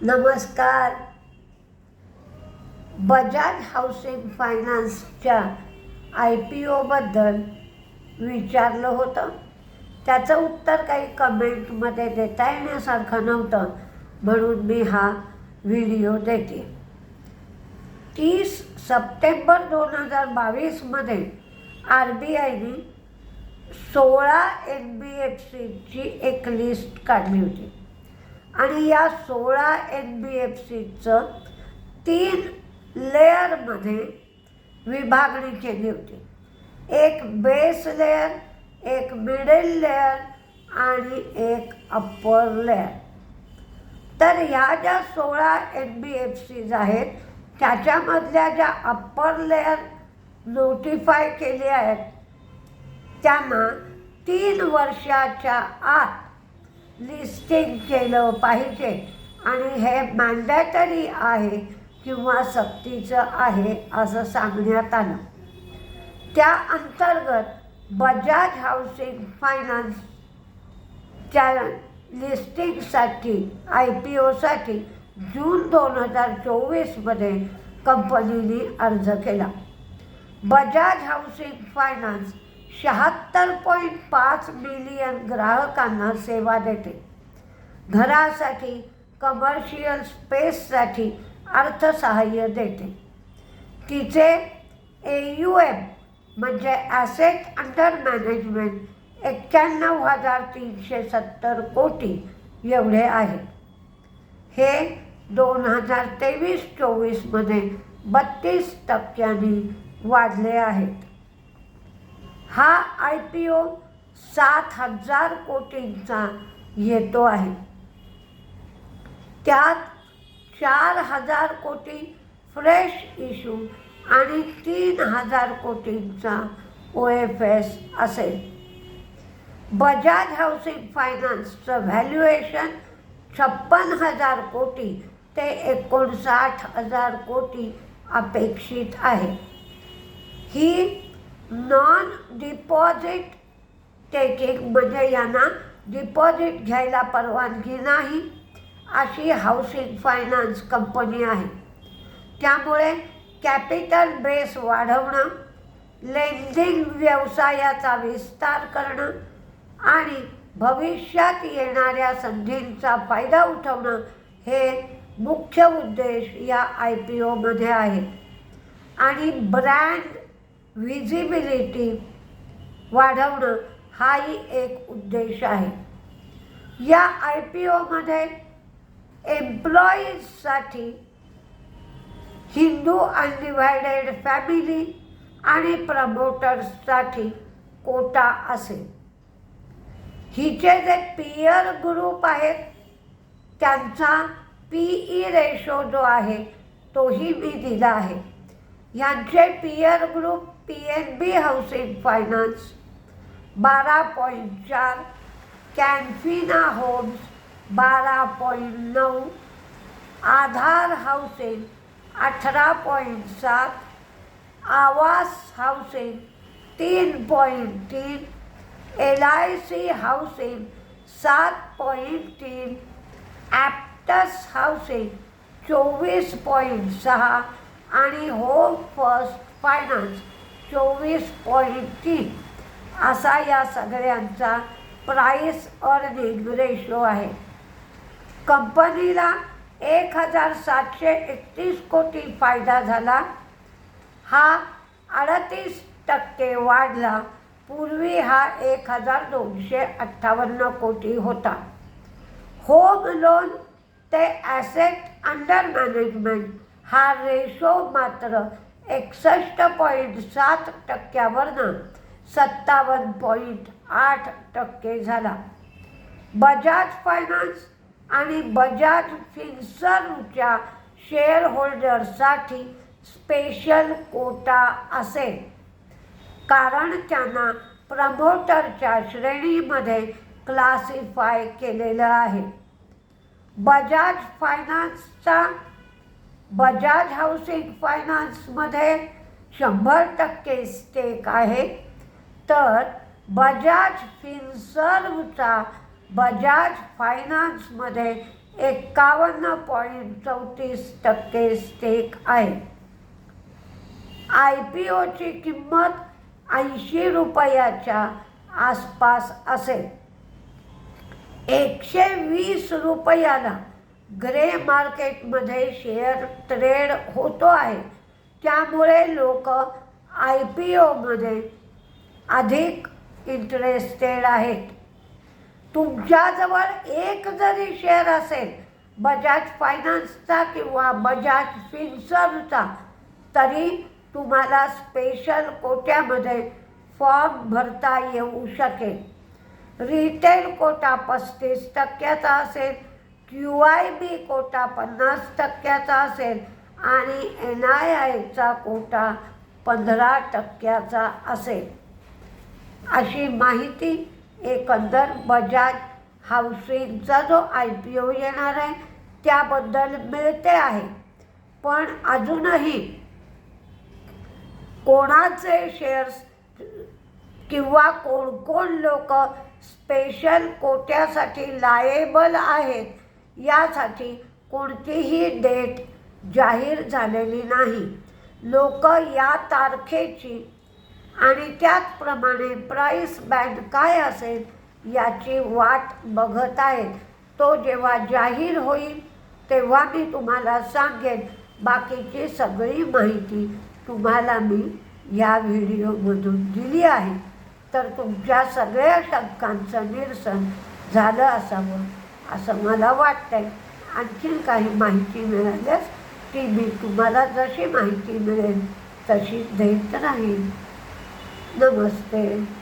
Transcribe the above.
नमस्कार. बजाज हाऊसिंग फायनान्सच्या IPOबद्दल विचारलं होतं. त्याचं उत्तर काही कमेंटमध्ये देता येण्यासारखं नव्हतं, म्हणून मी हा व्हिडिओ देते. 30 सप्टेंबर 2022मध्ये RBIने 16 NBFCची एक लिस्ट काढली होती आणि या 16 NBFCचं 3 लेअरमध्ये विभागणी केली होती. एक बेस लेअर, एक मिडल लेअर आणि एक अप्पर लेअर. तर ह्या ज्या 16 NBFCज आहेत त्याच्यामधल्या ज्या अप्पर लेअर नोटिफाय केले आहेत त्यांना 3 वर्षाच्या आत लिस्टिंग केलं पाहिजे आणि हे मॅन्डेटरी आहे किंवा सक्तीचं आहे असं सांगण्यात आलं. त्या अंतर्गत बजाज हाऊसिंग फायनान्सच्या लिस्टिंगसाठी IPOसाठी जून 2024मध्ये कंपनीने अर्ज केला. बजाज हाऊसिंग फायनान्स 76.5 मिलियन ग्राहकांना सेवा देते. घरासाठी, कमर्शियल स्पेससाठी अर्थसहाय्य देते. तिचे AUM म्हणजे ॲसेट अंडर मॅनेजमेंट 91,370 कोटी एवढे आहे. हे 2023-24मध्ये 32% वाढले आहेत. हा IPO 7,000 कोटींचा येतो आहे. त्यात 4,000 कोटी फ्रेश इश्यू आणि 3,000 कोटींचा OFS असेल. बजाज हाऊसिंग फायनान्सचं व्हॅल्युएशन 56,000 कोटी ते 59,000 कोटी अपेक्षित आहे. ही नॉन डिपॉझिट टेकिंग म्हणजे यांना डिपॉझिट घ्यायला परवानगी नाही अशी हाऊसिंग फायनान्स कंपनी आहे. त्यामुळे कॅपिटल बेस वाढवणं, लेंडिंग व्यवसायाचा विस्तार करणं आणि भविष्यात येणाऱ्या संधींचा फायदा उठवणं हे मुख्य उद्देश या IPOमध्ये आहेत. आणि ब्रँड व्हिजिबिलिटी वाढवणं हाही एक उद्देश आहे. या IPOमध्ये एम्प्लॉईजसाठी हिंदू अनडिव्हायडेड फॅमिली आणि प्रमोटर्ससाठी कोटा असेल. हिचे जे पीयर ग्रुप आहेत त्यांचा PE रेशो जो आहे तोही मी दिला आहे. यांचे peer group PNB housing finance 12.4, Canfina homes 12.9, Aadhar housing 18.7, Awas housing 3.3, LIC housing 7.3, Aptus housing 24.6 आणि होम फर्स्ट फायनान्स 24.3 असा या सगळ्यांचा प्राईस अर्निंग रेशो आहे. कंपनीला 1,731 कोटी फायदा झाला. हा 38% वाढला. पूर्वी हा 1,258 कोटी होता. होम लोन ते ॲसेट अंडर मॅनेजमेंट हा रेशो मात्र 61.7%वरनं 57.8% झाला. बजाज फायनान्स आणि बजाज फिन्सर्वच्या शेअर होल्डर्ससाठी स्पेशल कोटा असेल, कारण त्यांना प्रमोटरच्या श्रेणीमध्ये क्लासिफाय केलेलं आहे. बजाज फायनान्सचा बजाज हाऊसिंग फायनान्समध्ये 100% स्टेक आहे, तर बजाज फिन्सर्वचा बजाज फायनान्समध्ये 51.34% स्टेक आहे. IPOची किंमत 80 रुपयाच्या आसपास असेल. 120 रुपयाला ग्रे मार्केटमध्ये शेअर ट्रेड होतो आहे. त्यामुळे लोक IPOमध्ये अधिक इंटरेस्टेड आहेत. तुमच्याजवळ एक जरी शेअर असेल बजाज फायनान्सचा किंवा बजाज फिन्सर्वचा, तरी तुम्हाला स्पेशल कोट्यामध्ये फॉर्म भरता येऊ शकेल. रिटेल कोटा 35% असेल, QIB कोटा 50% असेल आणि NIIचा कोटा 15% असेल. अशी माहिती एकंदर बजाज हाऊसिंगचा जो IPO येणार आहे त्याबद्दल मिळते आहे. पण अजूनही कोणाचे शेअर्स किंवा कोण कोण लोक स्पेशल कोट्यासाठी लायेबल आहेत यासाठी कोणतीही डेट जाहीर झालेली नाही. लोक या तारखेची आणि त्याचप्रमाणे प्राईस बँड काय असेल याची वाट बघत आहेत. तो जेव्हा जाहीर होईल तेव्हा मी तुम्हाला सांगेन. बाकीची सगळी माहिती तुम्हाला मी या व्हिडिओमधून दिली आहे. तर तुमच्या सगळ्या शंकांचं निरसन झालं असावं असं मला वाटतंय. आणखीन काही माहिती मिळाल्यास ती मी तुम्हाला जशी माहिती मिळेल तशी देत राहीन. नमस्ते.